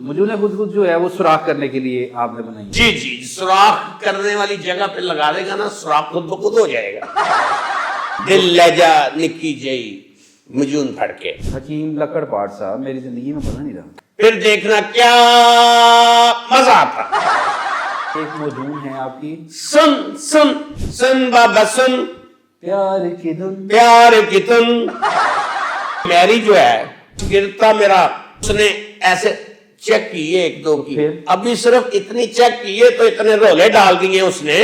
मजून हुदहुद जो है वो सुराख करने के लिए आपने बनाई? जी जी, सुराख करने वाली जगह पे लगा देगा ना, सुराख खुद ब खुद हो जाएगा। दिल लहजा निक्की जई मजून फड़ के। हकीम लकड़ पाट साहब, मेरी जिंदगी में मजा नहीं रहा। फिर देखना क्या मजा आता। एक मजून है आपकी, सुन सुन सुन बाबा सुन, प्यार की धुन, प्यार की तुम। मेरी जो है गिरता मेरा, उसने ऐसे चेक किए एक दो की, फिर? अभी सिर्फ इतनी चेक किए तो इतने रोले डाल दिए उसने।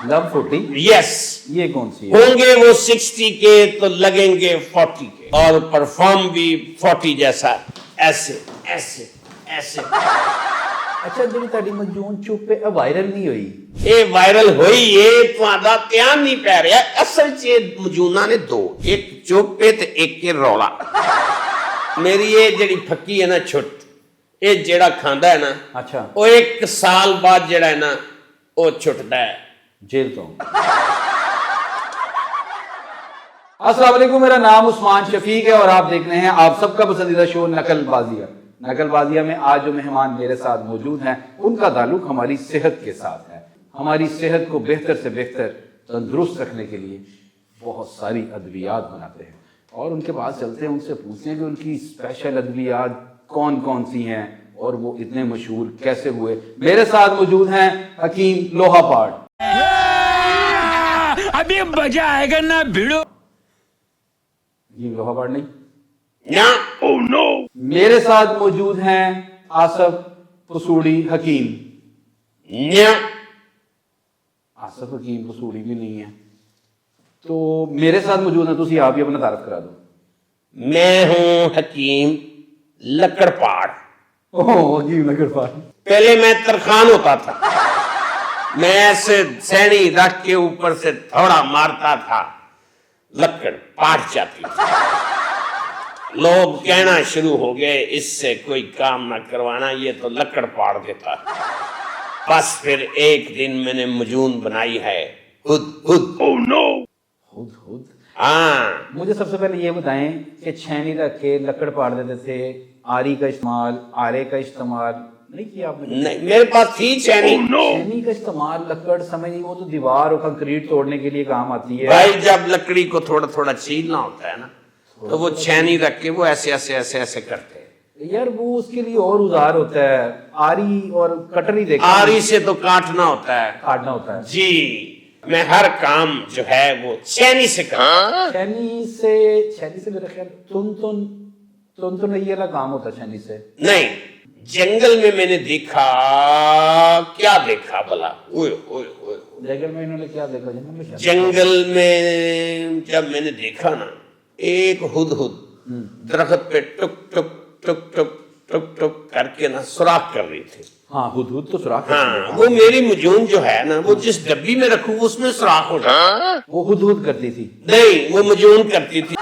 लव 40? यस, ये कौन सी है? होंगे वो 60 के तो लगेंगे 40 के, और परफॉर्म भी 40 जैसा, ऐसे ऐसे ऐसे। अच्छा, जी ताड़ी मजून चुप पे वायरल नहीं हुई? ये वायरल होई, ये तुहाडा ध्यान नहीं पै रहा। असल च मजूना ने दो, एक चुप पे ते एक के रौला। मेरी ये जेड़ी फक्की है ना छुट, ये जेड़ा खांदा है ना, अच्छा, वो 1 साल बाद जेड़ा है ना वो छुटता है जेल तो। अस्सलाम वालेकुम, मेरा नाम उस्मान शफीक है और आप देख रहे हैं आप सबका पसंदीदा शो नकलबाजिया। नकलबाजिया में आज जो मेहमान मेरे साथ मौजूद हैं उनका ताल्लुक हमारी सेहत के साथ है। हमारी सेहत को बेहतर से बेहतर तंदुरुस्त रखने के लिए बहुत सारी अद्वियात बनाते हैं और उनके पास चलते हैं, उनसे पूछते हैं कि उनकी स्पेशल अद्वियात कौन कौन सी हैं और वो इतने मशहूर कैसे हुए। मेरे साथ मौजूद हैं हकीम लोहापाड़। अभी मजा आएगा ना भिड़ो। हकीम लोहापाड़ नहीं, ना। Oh no. मेरे साथ मौजूद हैं आसफ पसूड़ी हकीम। ना। आसफ हकीम पसूड़ी भी नहीं है, तो मेरे साथ मौजूद है, तुसी आप ही अपना तारफ करा दो। मैं हूं हकीम लकड़पाड़। ओह, हकीम लकड़पाड़। पहले मैं तरखान होता था, मैं ऐसे सैनी रख के ऊपर से थोड़ा मारता था, लकड़ पाट जाती थी। लोग कहना शुरू हो गए इससे कोई काम ना करवाना, ये तो लकड़ पाड़ देता है। बस फिर एक दिन मैंने मजून बनाई है खुद खुद। Oh no. खुद खुद? हाँ, मुझे सबसे पहले ये बताएं कि छेनी रख के लकड़ पाड़ देते थे, आरी का इस्तेमाल, आरे का इस्तेमाल नहीं किया आपने? नहीं, मेरे पास थी चैनी। छेनी का इस्तेमाल लकड़ समझ नहीं, वो तो दीवार और कंक्रीट तोड़ने के लिए काम आती है भाई, जब लकड़ी को थोड़ा थोड़ा छीलना होता है ना, तो वो छेनी रख के वो ऐसे ऐसे ऐसे ऐसे करते हैं यार। वो उसके लिए और औजार होता है, आरी और कटरी देखा? आरी से तो काटना होता है, काटना होता है जी। मैं हर काम जो है वो छेनी से करता। छेनी से मेरा ख्याल तुन ये वाला काम होता है छेनी से। नहीं, जंगल में मैंने देखा, क्या देखा भला? ओए ओए ओए, जंगल में इन्होंने क्या देखा? जंगल में जब मैंने देखा ना, एक हुदहुद दरख्त पे टुक टुक टुक टुक टुक टुक करके ना सुराख कर रही थी। हाँ, हुदहुद तो सुराख करती है। हाँ, वो मेरी मजून जो है ना, वो जिस डब्बी में रखूं उसमें सुराख हो जाता। वो हुदहुद करती थी? नहीं, वो मजून करती थी।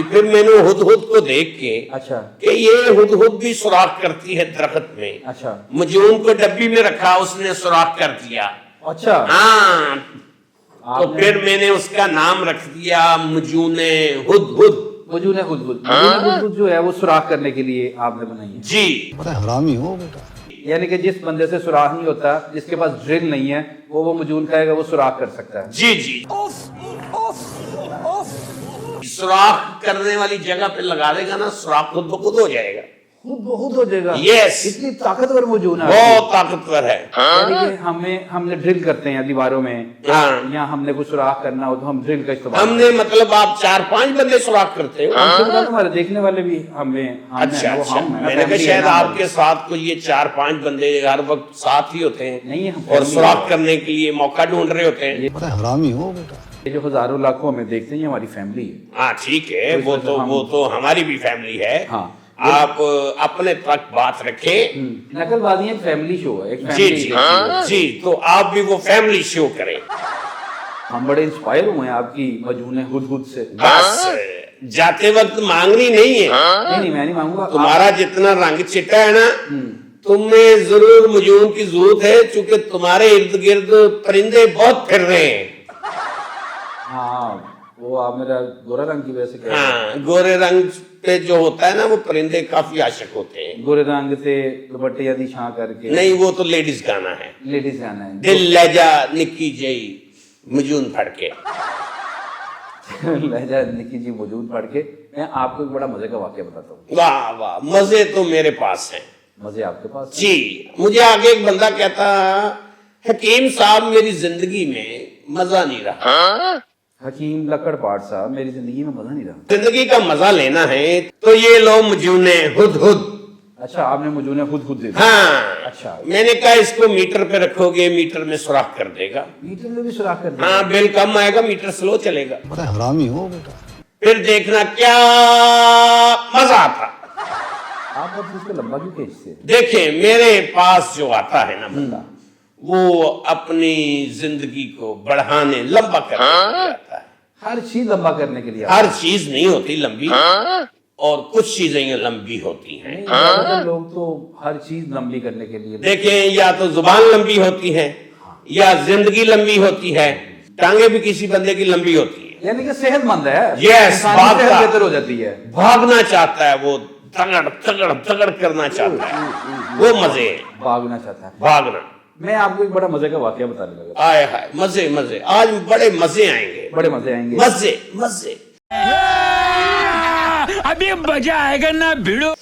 फिर मैंने हुदहुद को देख के, अच्छा, कि ये हुदहुद भी सुराख करती है दरख्त में, अच्छा, मजून को डब्बी में रखा, उसने सुराख कर दिया। अच्छा। हाँ, तो फिर मैंने उसका नाम रख दिया मजूने हुदहुद। मजूने हुदहुद जो है वो सुराख करने के लिए आपने बनाई है? जी। बड़ा हरामी हो बेटा। यानी कि जिस बंदे से सुराख नहीं होता, जिसके पास ड्रिल नहीं है, वो मजून खाएगा, वो सुराख कर सकता है। जी जी। सुराख करने वाली जगह पे लगा देगा ना, सुराख खुद ब खुद हो जाएगा। खुद बहुत हो जाएगा? यस। इतनी ताकतवर मजून है? बहुत ताकतवर है। यानी कि हमने ड्रिल करते हैं दीवारों में, हाँ, या हमने कुछ सुराख करना हो तो हम ड्रिल का इस्तेमाल हमने मतलब आप 4-5 बंदे सुराख करते हो? हमारे देखने वाले भी अच्छा अच्छा, मैंने कहा शायद आपके साथ को ये 4-5 बंदे हर वक्त साथ ही होते हैं नहीं, हम और सुराख करने के लिए मौका ढूंढ रहे होते हैं। बड़ा हरामी हो बेटा। ये जो हजारों लाखों हमें देखते हैं, ये हमारी फैमिली है। हाँ ठीक है, वो तो हमारी भी फैमिली है। हाँ, आप अपने तक बात रखें। नकलबाजी एक फैमिली शो है, एक जी फैमिली जी जी, तो आप भी वो फैमिली शो करें। हम बड़े इंस्पायर हुए हैं आपकी मजूने हुदहुद से। बस जाते वक्त मांगनी नहीं है। नहीं, मैं नहीं मांगूंगा। तुम्हारा जितना रंग चिट्टा है ना, तुम्हें जरूर मजून की जरूरत है, क्योंकि तुम्हारे इर्द गिर्द परिंदे बहुत फिर रहे हैं। हाँ, वो वो आप मेरा गोरा रंग की वजह से कह रहे हैं। हाँ, गोरे रंग पे जो होता है ना वो परिंदे काफी आशिक होते हैं। गोरे रंग से दुपट्टे यदि छा करके, नहीं, वो तो लेडीज गाना है। लेडीज गाना है। दिल लहजा निक्की जई मजून फड़के। लहजा निकी जी मौजूद पढ़ के मैं आपको एक बड़ा मजे का वाक्य बताता हूँ। वाह वाह, मजे तो मेरे पास हैं मजे आपके पास हैं? जी। मुझे आगे एक बंदा कहता, हकीम साहब मेरी जिंदगी में मजा नहीं रहा। हकीम लकड़ पाट साहब मेरी जिंदगी में मजा नहीं रहा। जिंदगी का मजा लेना है तो ये लो मजूने हुद हुद। अच्छा, आपने मुझे खुद दे दिया। हाँ, अच्छा, मैंने कहा इसको मीटर पे रखोगे, मीटर में सुराख कर देगा। मीटर में भी सुराख कर दिया। हाँ, बिल कम आएगा, मीटर स्लो चलेगा। बड़ा हरामी हो बेटा। फिर देखना क्या मजा आता। आप अब इसको लंबा क्यों खींचते हैं? देखें, मेरे पास जो आता है ना बंदा, वो अपनी जिंदगी को बढ़ाने, लंबा करने के लिए आता है। हर चीज लंबा करने के लिए हर चीज नहीं होती लंबी, और कुछ चीजें लंबी होती हैं। नहीं, ज्यादातर लोग तो हर चीज लंबी करने के लिए देखें, या तो जुबान लंबी होती है या जिंदगी लंबी होती है। टांगे भी किसी बंदे की लंबी होती है, यानी कि सेहतमंद है। Yes, इंसान की भागता। सेहत बेहतर हो जाती है। भागना चाहता है वो, तगड़ तगड़ तगड़ करना चाहता है, वो मजे हैं। भागना चाहता है। भागना। मैं आपको एक बड़ा मजे का वाक्य बताने लगा। आए हाय, मजे मजे, आज बड़े मजे आएंगे, बड़े मजे आएंगे। मजे मजे अभी मजा आएगा ना भिड़ो।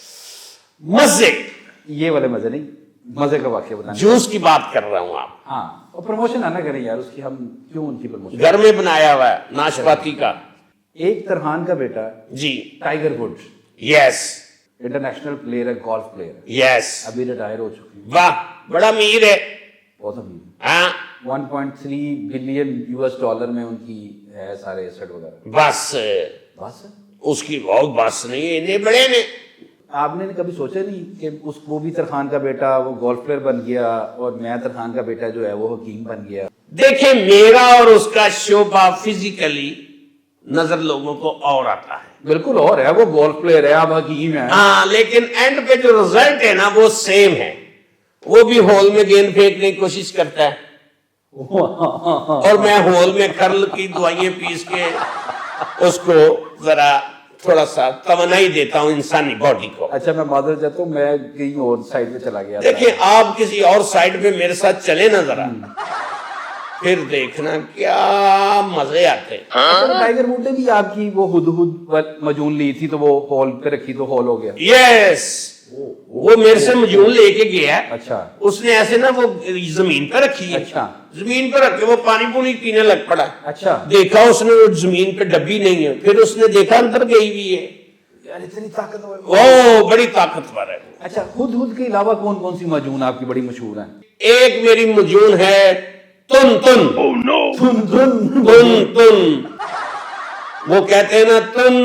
मजे। ये वाले मजे नहीं, मजे का वाक्य बताने। जूस की बात कर रहा हूं आप। हाँ, और प्रमोशन आना करें यार उसकी, हम क्यों उनकी प्रमोशन। घर में बनाया हुआ है नाशपाती का। एक तरहान का बेटा जी, Tiger Woods, yes international player है, गोल्फ प्लेयर है, यस। अभी रिटायर हो चुके हैं। वाह, बड़ा अमीर है। बहुत अमीर। हाँ, 1.3 बिलियन यूएस डॉलर में उनकी है सारे एसेट वगैरह। बस बस उसकी बहुत बस नहीं है, इतने बड़े ने। आपने कभी सोचा नहीं कि उस वो भी तरखान का बेटा वो गोल्फ प्लेयर बन गया और मैं तरखान का बेटा जो है वो हकीम बन गया। देखे, मेरा और उसका शोभा फिजिकली नजर लोगों को और आता है। बिल्कुल, और है वो गोल्फ प्लेयर है, आप हकीम है। हाँ, लेकिन एंड पे जो रिजल्ट है ना वो सेम है। वो भी हॉल में गेंद फेंकने की कोशिश करता है और मैं हॉल में कर्ल की दवाइयां पीस के उसको जरा थोड़ा सा तवनाई देता हूँ इंसानी बॉडी को। अच्छा, मैं मादर चाहता हूँ, मैं कहीं और साइड पे चला गया। देखिए, आप किसी और साइड पे मेरे साथ चले ना जरा, फिर देखना क्या मजे आते हैं। अच्छा, तो टाइगर वुड ने भी आपकी वो हुदहुद मजून ली थी तो वो हॉल पे रखी तो हॉल हो गया। यस, वो मेरे से मजून लेके गया। अच्छा, उसने ऐसे ना वो जमीन पर रखी है। अच्छा, जमीन पर रख के वो पानी पूनी पीने लग पड़ा। अच्छा। देखा उसने वो जमीन पे डब्बी नहीं है, फिर उसने देखा अंदर गई हुई है। यार इतनी ताकतवर। ओ, बड़ी ताकतवर है वो। अच्छा, हुदहुद के अलावा कौन कौन सी मजून आपकी बड़ी मशहूर है? एक मेरी मजून है तुन तुन। तुन तुन तुन तुन, वो कहते हैं ना, तुन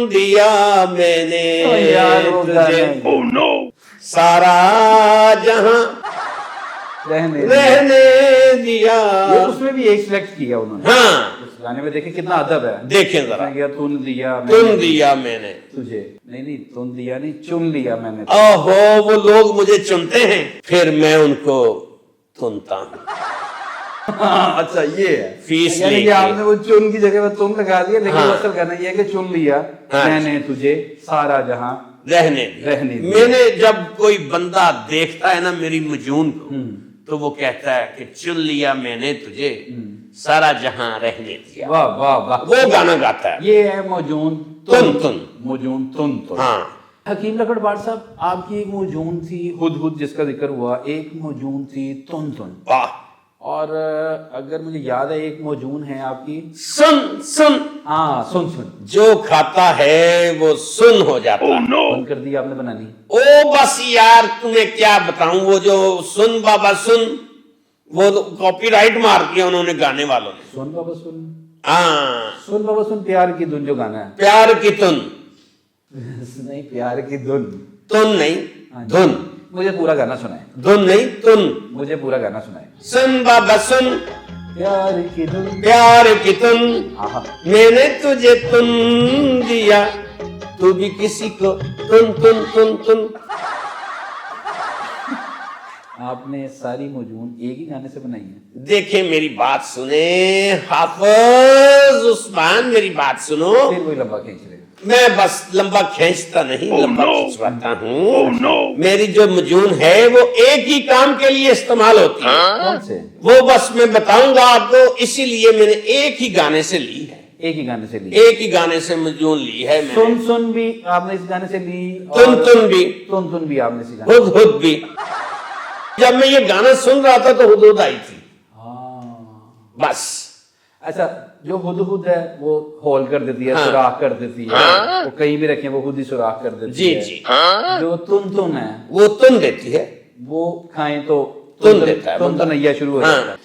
दिया मैंने यार वो तुझे, गाना सारा जहां रहने दिया। ये उसमें भी एक सिलेक्ट किया उन्होंने। हाँ, उस गाने में देखे कितना अदब है। देखें जरा। उसने किया तुन दिया तुन मैंने दिया मैंने तुझे, नहीं तुन दिया नहीं, चुन लिया मैंने। ओहो, वो लोग मुझे चुनते हैं, फिर मैं उनको चुनता हूँ। अच्छा, ये है फीस यानी कि लेके। आपने वो चुन की जगह पर तुम लगा दिया, लेकिन हाँ। असल कहना ये है कि चुन लिया हाँ। मैंने तुझे सारा जहां रहने रहने दिया। मैंने जब कोई बंदा देखता है ना मेरी मजून को, तो वो कहता है कि चुन लिया मैंने तुझे, सारा जहां रहने दिया। वाह वाह वाह, वो गाना गाता है। ये है मौजून तुन तुन। मौजून तुन तुन। हाँ, हकीम लकड़ पाट साहब, आपकी एक मौजून थी हुदहुद जिसका जिक्र हुआ, एक मौजून थी तुन तुन, वाह। और अगर मुझे याद है एक मौजून है आपकी, सुन सुन, हाँ सुन सुन, जो खाता है वो सुन हो जाता है। बंद कर दी आपने बनानी। ओ बस यार, तुम्हें क्या बताऊं, वो जो सुन बाबा सुन, वो कॉपीराइट मार दिया उन्होंने गाने वालों ने। सुन बाबा सुन, हाँ, सुन बाबा सुन, प्यार की धुन जो गाना है। प्यार की तुन। नहीं, प्यार की धुन। तुन नहीं, हाँ जी। धुन। मुझे पूरा गाना सुनाए, धुन नहीं, तुन। मुझे पूरा गाना सुनाए। सुन बाबा सुन, प्यार की धुन। प्यार की तुन, आहा, मैंने तुझे तुन दिया, तू भी किसी को तुन तुन तुन तुन। آپ نے ساری موجون ایک ہی گانے سے بنائی ہے؟ دیکھیں میری بات سنیں حافظ عثمان، میری بات سنو، پھر وہی لمبا کھینچ رہے ہیں۔ میں بس لمبا کھینچتا نہیں، لمبا کھینچواتا ہوں۔ میری جو مجون ہے وہ ایک ہی کام کے لیے استعمال ہوتی ہے۔ کون سے؟ وہ بس میں بتاؤں گا آپ کو، اسی لیے میں نے ایک ہی گانے سے لی ہے، ایک ہی گانے سے لی؟ ایک ہی گانے سے مجون لی ہے میں نے۔ سن بھی آپ نے اس گانے سے لی، تن بھی، تن بھی آپ نے سیکھا؟ ہد بھی۔ جب میں یہ گانا سن رہا تھا تو ہد آئی تھی بس۔ اچھا، جو ہد ہے وہ ہول کر دیتی ہے، ہاں، سوراخ کر دیتی ہے، وہ کہیں بھی رکھیں وہ خود ہی سوراخ کر دیتی جی ہے۔ جی، جو تن ہے وہ تن دیتی ہے، وہ کھائیں تو تن دیتا ہے، تن تنیا شروع ہو ہاں۔ جاتا ہے۔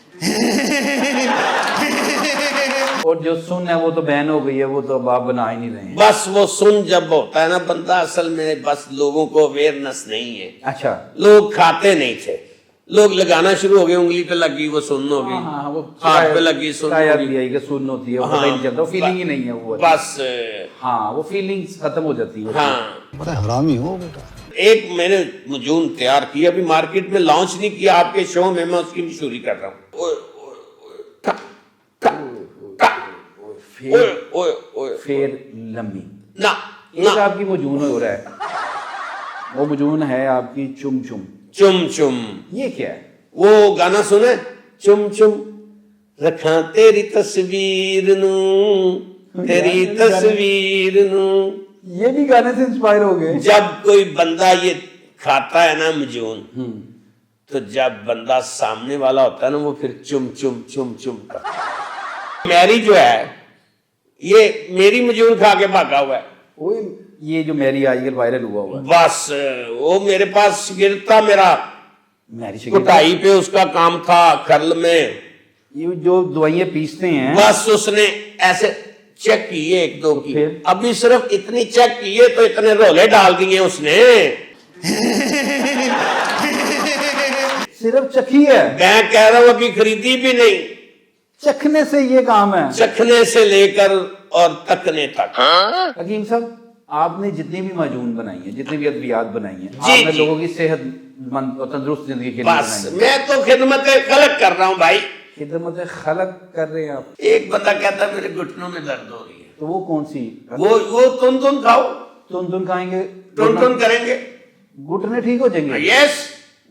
اور جو سن ہے وہ تو بین ہو گئی ہے، وہ تو اب آپ بنا ہی نہیں رہے ہیں۔ بس وہ سن جب ہوتا ہے نا بندہ، اصل میں بس لوگوں کو اویئرنس نہیں ہے، اچھا، لوگ کھاتے نہیں تھے، لوگ لگانا شروع ہو گئے، انگلی پہ لگی وہ سن ہو گئی، ہاں وہ ہاتھ پہ لگی سن ہو شاید گئی، بھی ہے کہ سن ہوتی ہے، وہ پتہ ہی نہیں چلتا، وہ فیلنگ ہی نہیں ہے وہ، بس ہاں وہ فیلنگز ختم ہو جاتی ہے۔ ہاں۔ بڑا حرامی ہو بیٹا۔ ایک میں نے مجون تیار کی، ابھی مارکیٹ میں لانچ نہیں کیا، آپ کے شو میں اس کی مشہوری کر رہا ہوں۔ اوئے اوئے اوئے ٹا ٹا ٹا، اوئے اوئے اوئے پھر لمبی نا ایک نا، آپ کی مجون ہو رہا ہے، وہ مجون ہے آپ کی چم چم۔ چم چم، یہ کیا ہے؟ وہ گانا سنے، چم چم رکھاں تیری تصویر نو، تیری تصویر نو۔ یہ بھی گانے سے انسپائر ہو گئے؟ جب کوئی بندہ یہ کھاتا ہے نا مجون، تو جب بندہ سامنے والا ہوتا ہے نا وہ پھر چم چم چم چم کا۔ میری جو ہے یہ میری مجون کھا کے بھاگا ہوا ہے، وہ یہ جو میری آج کل وائرل ہوا ہوا ہے، بس وہ میرے پاس شاگرد تھا میرا، میری شکل کٹائی پہ اس کا کام تھا، کھرل میں، یہ جو دوائیاں پیستے ہیں، بس اس نے ایسے چیک کیے ایک دو کی، پھر؟ ابھی صرف اتنی چیک کیے تو اتنے رولے ڈال دیے اس نے، صرف چکھی ہے، میں کہہ رہا ہوں ابھی خریدی بھی نہیں، چکھنے سے یہ کام ہے۔ چکھنے سے لے کر اور تکنے تک۔ حکیم صاحب، آپ نے جتنی بھی معجون بنائی ہیں، جتنی بھی ادویات بنائی ہیں، جی، آپ نے جی۔ لوگوں کی صحت مند اور تندرست زندگی کے لیے بس بنائی ہیں۔ میں تو خدمت خلق کر رہا ہوں بھائی۔ خدمت خلق کر رہے ہیں آپ، ایک بندہ کہتا ہے میرے گھٹنوں میں درد ہو رہی ہے، تو وہ کون سی؟ وہ تن کھاؤ، تن کھائیں گے، ٹن کریں گے، گھٹنے ٹھیک ہو جائیں گے؟ یس۔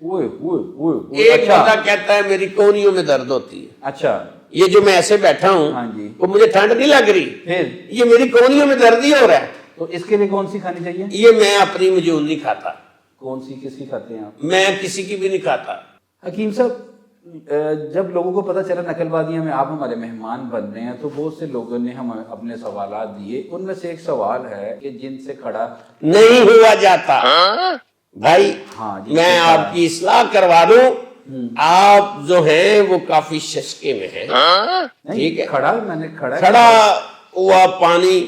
اوئے اوئے اوئے، ایک اچھا بندہ کہتا ہے میری کونیوں میں درد ہوتی ہے، اچھا، یہ جو میں ایسے بیٹھا ہوں ہاں جی، وہ مجھے ٹھنڈ نہیں لگ رہی، پھر یہ میری کونیوں میں درد ہی ہو رہا ہے، تو اس کے لیے کون سی کھانی چاہیے؟ یہ میں اپنی مجون نہیں کھاتا، کون سی کس کی کھاتے ہیں آپ؟ میں کسی کی بھی نہیں کھاتا۔ حکیم صاحب، جب لوگوں کو پتہ چلا نقل بازیاں میں آپ ہمارے مہمان بن رہے ہیں تو بہت سے لوگوں نے ہمیں اپنے سوالات دیے، ان میں سے ایک سوال ہے کہ جن سے کھڑا نہیں ہوا جاتا بھائی، ہاں جی، میں آپ کی اصلاح کروا دوں، آپ جو ہیں وہ کافی ششکے میں ہیں، ٹھیک ہے، کھڑا میں نے کھڑا ہوا پانی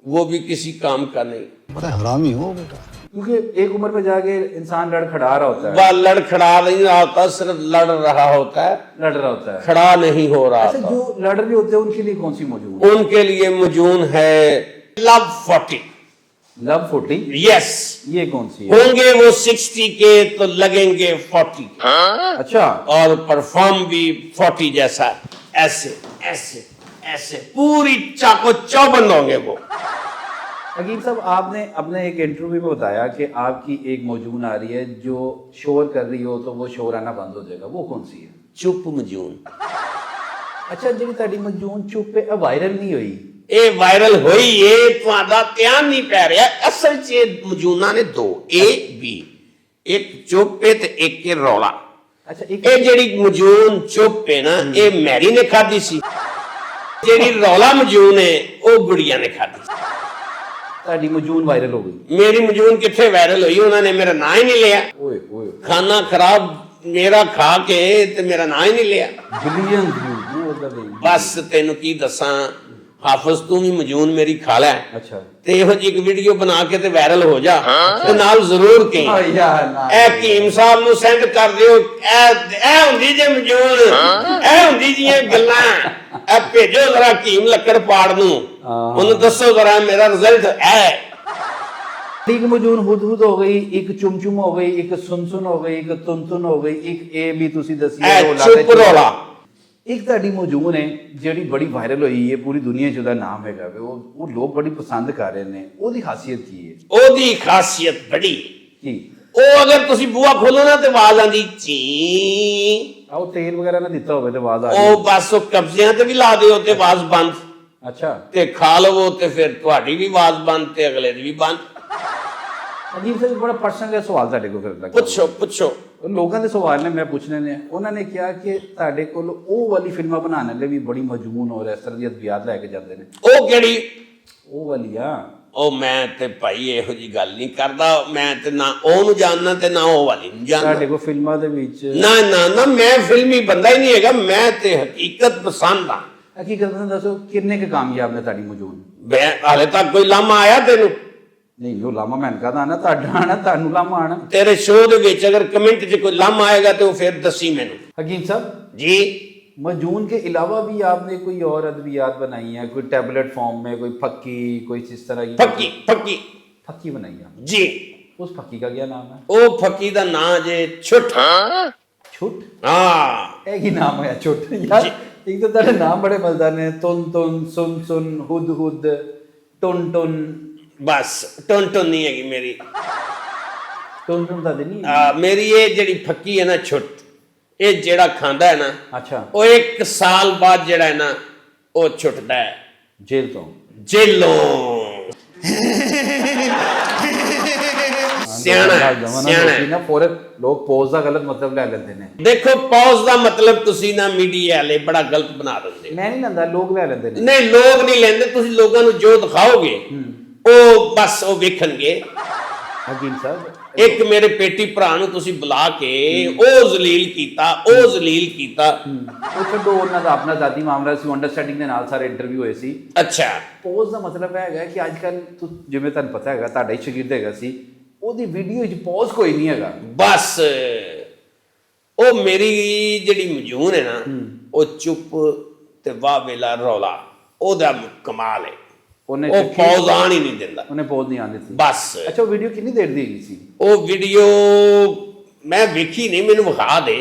وہ بھی کسی کام کا نہیں، بڑا حرامی ہو بیٹا۔ کیونکہ ایک عمر پہ جا کے انسان لڑ کھڑا رہا ہوتا ہے، وہ لڑ کھڑا نہیں رہا ہوتا، صرف لڑ رہا ہوتا ہے، لڑ رہا ہوتا ہے۔ کھڑا نہیں ہو رہا اچھا، ہوتا۔ جو لڑ رہے ہوتے ہیں ان کے لیے کون سی موجود ہے؟ ان کے لیے مجون ہے لو 40، لو 40، یس، یہ کون سی ہے؟ ہوں گے وہ 60 کے تو لگیں گے 40، اچھا، اور پرفارم بھی 40 جیسا، ایسے ایسے ایسے پوری چاقو چوبند ہوں گے وہ۔ حکیم صاحب، آپ نے اپنے ایک انٹرویو میں بتایا کہ آپ کی ایک موجون آ رہی ہے جو شور کر رہی ہو تو وہ شور آنا بند ہو جائے گا، وہ کون سی ہے؟ چپ مجون۔ اچھا، جی تاری موجون چپ پہ وائرل نہیں ہوئی؟ اے وائرل ہوئی، یہ تہاڈا دھیان نہیں پی رہا، اصل چ مجونا نے دو، اے بی، ایک چپ پہ تے ایک کے رولا۔ اچھا، ایک اے جڑی مجون چپ پہ نا اے میری نے کھادی سی، جڑی رولا مجون ہے او گڑیا نے کھادی سی۔ تاری موجون وائرل ہو گئی؟ میری مجون کتنے وائرل ہوئی، انہوں نے میرا نام ہی نہیں لیا، اوئے اوئے، کھانا خراب میرا کھا کے تے میرا نام ہی نہیں لیا۔ بلین ویو، بس تینوں کی دساں حافظ تو بھی مجون میری کھا لے اچھا، تے یہ ایک ویڈیو بنا کے تے وائرل ہو جا تے نال ضرور کہیں اے حکیم صاحب نو سینڈ کر دیو، اے ہوندی جے مجون، اے ہوندی جیاں گلاں، اے بھیجو ذرا حکیم لکڑ پاڑ نو، انہوں دسو ذرا میرا رزلٹ ہے۔ एक मौजूद हुद हो गई, एक चुम हो गई, एक सुन हो गई, एक तुन हो गई, एक ए भी तुसी दसी ਐ रौला ਚੁੱਪ ते ਰੌਲਾ। ਇੱਕ ਤੁਹਾਡੀ ਮੌਜੂਦ ਹੈ ਜਿਹੜੀ ਬੜੀ ਵਾਇਰਲ ਹੋਈ ਹੈ ਪੂਰੀ ਦੁਨੀਆ 'ਚ, ਉਹਦਾ ਨਾਮ ਹੈਗਾ ਵੇ, ਉਹ ਲੋਕ ਬੜੀ ਪਸੰਦ ਕਰ ਰਹੇ ਨੇ, ਉਹਦੀ ਖਾਸੀਅਤ ਕੀ ਹੈ? ਉਹਦੀ ਖਾਸੀਅਤ ਬੜੀ, ਕੀ? ਉਹ ਅਗਰ ਤੁਸੀਂ ਬੂਹਾ ਖੋਲੋ ਨਾ ਤੇ ਆਵਾਜ਼ ਆਂਦੀ ਚੀ। ਆਹ ਤੇਲ ਵਗੈਰਾ ਨਾ ਦਿੱਤਾ ਹੋਵੇ ਤੇ ਆਵਾਜ਼ ਆ ਉਹ ਬਸ ਉਹ ਕਬਜ਼ਿਆਂ ਤੇ ਵੀ ਲਾ ਦਿਓ ਤੇ ਆਵਾਜ਼ ਬੰਦ, ਅੱਛਾ। ਤੇ ਖਾ ਲਵੋ ਤੇ ਫਿਰ ਤੁਹਾਡੀ ਵੀ ਆਵਾਜ਼ ਬੰਦ ਤੇ ਅਗਲੇ ਦੀ ਵੀ ਬੰਦ। ਅਜੀਬ ਸੇ ਬੜਾ ਪਰਸਨਲ ਸਵਾਲ ਤੁਹਾਡੇ ਕੋਲ ਫਿਰ ਲੱਗਾ। ਪੁੱਛੋ ਪੁੱਛੋ। ਲੋਕਾਂ ਦੇ ਸਵਾਲ ਨੇ ਮੈਂ ਪੁੱਛਣੇ ਨੇ। ਉਹਨਾਂ ਨੇ ਕਿਹਾ ਕਿ ਤੁਹਾਡੇ ਕੋਲ ਉਹ ਵਾਲੀ ਫਿਲਮਾਂ ਬਣਾਉਣ ਲਈ ਵੀ ਬੜੀ ਮਜਬੂਨ ਹੋ ਰਿਹਾ, ਇਸ ਤਰ੍ਹਾਂ ਦੀ ਅਦਬੀਆਤ ਲੈ ਕੇ ਜਾਂਦੇ ਨੇ। ਉਹ ਕਿਹੜੀ? ਉਹ ਵਾਲੀ ਆ। ਉਹ ਮੈਂ ਤੇ ਭਾਈ ਇਹੋ ਜੀ ਗੱਲ ਨਹੀਂ ਕਰਦਾ, ਮੈਂ ਤੇ ਨਾ ਉਹਨੂੰ ਜਾਣਨਾ ਤੇ ਨਾ ਉਹ ਵਾਲੀ ਨੂੰ ਜਾਣਦਾ। ਤੁਹਾਡੇ ਕੋਲ ਫਿਲਮਾਂ ਦੇ ਵਿੱਚ ਨਾ ਨਾ ਨਾ, ਮੈਂ ਫਿਲਮੀ ਬੰਦਾ ਹੀ ਨਹੀਂ ਹੈਗਾ, ਮੈਂ ਤੇ ਹਕੀਕਤ ਪਸੰਦ ਆ। ਹਕੀਕਤ ਨਾਲ ਦੱਸੋ ਕਿੰਨੇ ਕੁ ਕਾਮਯਾਬ ਨੇ ਤੁਹਾਡੀ ਮੌਜੂਦ? ਮੈਂ ਹਾਲੇ ਤੱਕ ਕੋਈ ਲਾਮਾ ਆਇਆ ਤੈਨੂੰ? ਨਹੀਂ, ਉਹ ਲਾਮਾ ਮੈਂ ਕਹਦਾ ਨਾ, ਤੁਹਾਡਾ ਆਣਾ, ਤੁਹਾਨੂੰ ਲਾਮਾ ਆਣਾ। ਤੇਰੇ ਸ਼ੋਅ ਦੇ ਵਿੱਚ ਅਗਰ ਕਮੈਂਟ 'ਚ ਕੋਈ ਲਾਮਾ ਆਏਗਾ ਤੇ ਉਹ ਫਿਰ ਦੱਸੀ ਮੈਨੂੰ। हकीम साहब जी, मजून के अलावा भी आपने कोई और अद्वियात बनाई है, कोई टैबलेट फॉर्म में, कोई फक्की, कोई इस तरह की फक्की फक्की फक्की बनाई है आपने? जी। उस फक्की का क्या नाम है? ਉਹ ਫੱਕੀ ਦਾ ਨਾਂ ਜੇ ਛੁੱਟ। छुट? ਹਾਂ एक ही नाम है छुट यार। एक तो तेरे नाम बड़े मजेदार ने, तुन तुन, सुन सुन, हुद हुद, टुन टुन। ਬਸ ਟੁਨ ਟੁਨ ਨਹੀਂ ਹੈਗੀ ਮੇਰੀ। टुन टुन था नहीं? ਮੇਰੀ ਇਹ ਜਿਹੜੀ ਫੱਕੀ ਹੈ ਨਾ ਛੁੱਟ, ਇਹ ਜਿਹੜਾ ਖਾਂਦਾ ਹੈ ਨਾ, अच्छा, ਉਹ 1 ਸਾਲ ਬਾਅਦ ਜਿਹੜਾ ਹੈ ਨਾ ਉਹ ਛੁੱਟਦਾ ਹੈ जेल तो ਜੇਲੋਂ। ਸਿਆਣਾ ਸਿਆਣਾ। ना फोरे लोग पोज का गलत मतलब ले लेते ने। ਦੇਖੋ ਪੌਜ਼ ਦਾ ਮਤਲਬ ਤੁਸੀਂ ਨਾ ਮੀਡੀਆ ਵਾਲੇ ਬੜਾ ਗਲਤ ਬਣਾ ਦਿੰਦੇ। मैं नहीं लंदा, लोग ले लेते ने। ਨਹੀਂ, ਲੋਕ ਨਹੀਂ ਲੈਂਦੇ, ਤੁਸੀਂ ਲੋਕਾਂ ਨੂੰ ਜੋ ਦਿਖਾਓਗੇ ਉਹ ਬਸ ਉਹ ਵੇਖਣਗੇ। हकीम साहब ਇੱਕ ਮੇਰੇ ਪੇਟੀ ਭਰਾ ਨੂੰ ਤੁਸੀਂ ਬੁਲਾ ਕੇ ਉਹ ਜ਼ਲੀਲ ਕੀਤਾ, ਉਹ ਜ਼ਲੀਲ ਕੀਤਾ। ਉਹ ਛੱਡੋ, ਉਹਨਾਂ ਦਾ ਆਪਣਾ ਜ਼ਾਤੀ ਮਾਮਲਾ ਸੀ, ਅੰਡਰਸਟੈਂਡਿੰਗ ਦੇ ਨਾਲ ਸਾਰੇ ਇੰਟਰਵਿਊ ਹੋਏ ਸੀ। ਅੱਛਾ, ਪੋਜ਼ ਦਾ ਮਤਲਬ ਹੈਗਾ ਕਿ ਅੱਜ ਕੱਲ ਜਿਵੇਂ ਤੁਹਾਨੂੰ ਪਤਾ ਹੈਗਾ, ਤੁਹਾਡਾ ਹੀ ਸ਼ਾਗਿਰਦ ਹੈਗਾ ਸੀ, ਉਹਦੀ ਵੀਡੀਓ 'ਚ ਪੋਜ਼ ਕੋਈ ਨਹੀਂ ਹੈਗਾ। ਬਸ ਉਹ ਮੇਰੀ ਜਿਹੜੀ ਮਜੂਨ ਹੈ ਨਾ, ਉਹ ਚੁੱਪ ਤੇ ਵਾਹ ਵੇਲਾ ਰੌਲਾ, ਉਹਦਾ ਕਮਾਲ ਹੈ। ਉਹਨੇ ਉਹ ਪੌਜ਼ ਆਣ ਹੀ ਨਹੀਂ ਦਿੰਦਾ। ਉਹਨੇ ਪੋਜ਼ ਨਹੀਂ ਆਉਣ ਦਿੱਤੀ। ਬਸ ਅੱਛਾ, ਉਹ ਵੀਡੀਓ ਕਿੰਨੀ ਦੇਰ ਦੀ ਹੈਗੀ ਸੀ? ਉਹ ਵੀਡੀਓ ਮੈਂ ਵੇਖੀ ਨਹੀਂ, ਮੈਨੂੰ ਵਿਖਾ ਦੇ।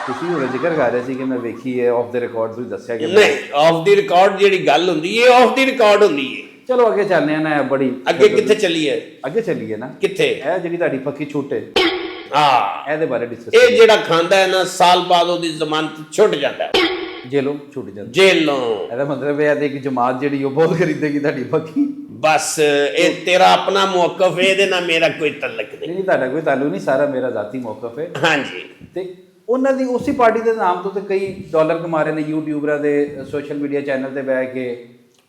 ਤੁਸੀਂ ਉਹ ਜ਼ਿਕਰ ਕਰ ਰਹੇ ਸੀ ਕਿ ਮੈਂ ਵੇਖੀ ਹੈ ਆਫ ਦ ਰਿਕਾਰਡ, ਤੁਸੀਂ ਦੱਸਿਆ ਕਿ ਨਹੀਂ, ਆਫ ਦੀ ਰਿਕਾਰਡ ਜਿਹੜੀ ਗੱਲ ਹੁੰਦੀ ਹੈ ਆਫ ਦੀ ਰਿਕਾਰਡ ਹੁੰਦੀ ਹੈ। ਚਲੋ ਅੱਗੇ ਚੱਲਦੇ ਆ ਨਾ। ਬੜੀ ਅੱਗੇ ਕਿੱਥੇ ਚੱਲੀਏ? ਅੱਗੇ ਚੱਲੀਏ ਨਾ। ਕਿੱਥੇ? ਇਹ ਜਿਹੜੀ ਤੁਹਾਡੀ ਪੱਕੀ ਛੁੱਟ ਹੈ, ਹਾਂ, ਇਹਦੇ ਬਾਰੇ ਡਿਸਕਸ। ਇਹ ਜਿਹੜਾ ਖਾਂਦਾ ਹੈ ਨਾ, ਸਾਲ ਬਾਅਦ ਉਹਦੀ ਜ਼ਮਾਨਤ ਛੁੱਟ ਜਾਂਦਾ ਹੈ, ਜੇਲੋਂ ਛੁੱਟ ਜਾਂਦਾ। ਜੇਲੋਂ। ਇਹਦਾ ਮਤਲਬ ਇਹ ਹੈ ਕਿ ਇੱਕ ਜਮਾਤ ਜਿਹੜੀ ਉਹ ਬਹੁਤ ਖਰੀਦੇਗੀ ਤੁਹਾਡੀ ਪੱਕੀ। ਬਸ ਇਹ ਤੇਰਾ ਆਪਣਾ ਮੌਕਫ ਹੈ, ਇਹਦੇ ਨਾਲ ਮੇਰਾ ਕੋਈ ਤਲਕ ਨਹੀਂ। ਨਹੀਂ, ਤੁਹਾਡਾ ਕੋਈ ਤਾਲੁਕ ਨਹੀਂ, ਸਾਰਾ ਮੇਰਾ ਜ਼ਾਤੀ ਮੌਕਫ ਹੈ। ਹਾਂਜੀ। ਤੇ ਉਹਨਾਂ ਦੀ ਉਸੇ ਪਾਰਟੀ ਦੇ ਨਾਮ ਤੋਂ ਤੇ ਕਈ ਡਾਲਰ ਕਮਾ ਰਹੇ ਨੇ ਯੂਟਿਊਬਰਾਂ ਦੇ, ਸੋਸ਼ਲ ਮੀਡੀਆ ਚੈਨਲ ਤੇ ਬਹਿ ਕੇ।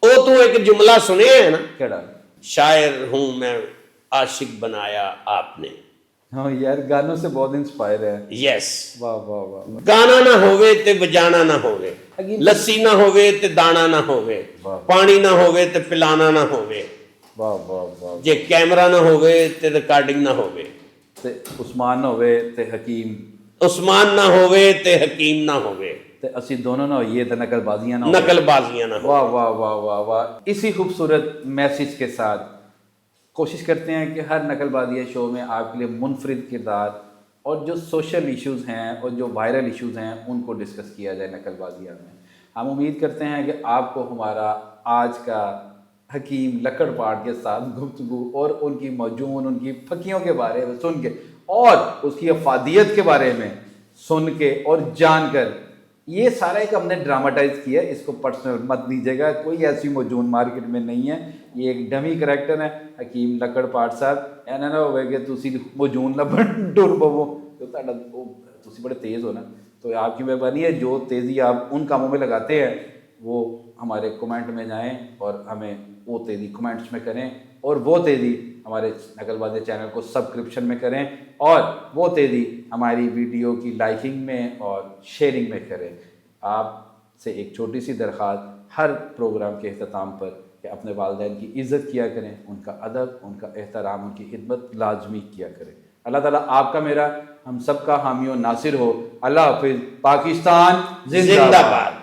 ਉਹ ਤੂੰ ਇੱਕ ਜੁਮਲਾ ਸੁਣਿਆ ਹੈ ਨਾ, ਕਿਹੜਾ? शायर हूं मैं आशिक बनाया आपने। हाँ यार, गानों से बहुत इंस्पायर है। यस, वाह वाह वाह वाह। गाना ना होवे ते बजाना ना होवे, अगेन- लस्सी ना होवे ते दाना ना होवे, वाह। पानी ना होवे ते पिलाना ना होवे, वाह वाह वाह। जे कैमरा ना होवे ते रिकॉर्डिंग ना होवे, ते उस्मान होवे ते हकीम, उस्मान ना होवे ते हकीम ना होवे, ते असी दोनों ना होइए ते नकलबाजियां ना होवे। नकलबाजियां ना होवे। वाह वाह वाह वाह वाह। इसी खूबसूरत मैसेज के साथ कोशिश करते हैं कि हर नकलबाजिया शो में आपके लिए मुनफरिद किरदार और जो सोशल इश्यूज़ हैं और जो वायरल इश्यूज़ हैं उनको डिस्कस किया जाए नकलबाजिया में। हम उम्मीद करते हैं कि आपको हमारा आज का हकीम लकड़ पाट के साथ गुफ्तगू और उनकी मौजून, उनकी फकियों के बारे में सुन के और उसकी अफादियत के बारे में सुन के और जान कर, ये सारा एक हमने ड्रामाटाइज किया है, इसको पर्सनल मत लीजिएगा, कोई ऐसी मौजूद मार्केट में नहीं है। ये एक डमी करैक्टर है हकीम लकड़ पाट साहब। ऐना ना होवे कि तुसी मौजूद लभन डुर पवो, तो तुसी बड़े तेज़ हो ना, तो आपकी मेहरबानी है, जो तेज़ी आप उन कामों में लगाते हैं वो हमारे कमेंट में जाएं और हमें वो तेज़ी कमेंट्स में करें, और वो तेज़ी हमारे नकलबाजी चैनल को सब्सक्रिप्शन में करें, और वो तेज़ी हमारी वीडियो की लाइकिंग में और शेयरिंग में करें। आपसे एक छोटी सी दरख्वास्त हर प्रोग्राम के अख्ताम पर कि अपने वालिदैन की इज़्ज़त किया करें, उनका अदब, उनका एहतराम, उनकी खिदमत लाजमी किया करें। अल्लाह ताला आपका मेरा हम सब का हामी और नासिर हो। अल्लाह हाफिज़। पाकिस्तान जिंदाबाद।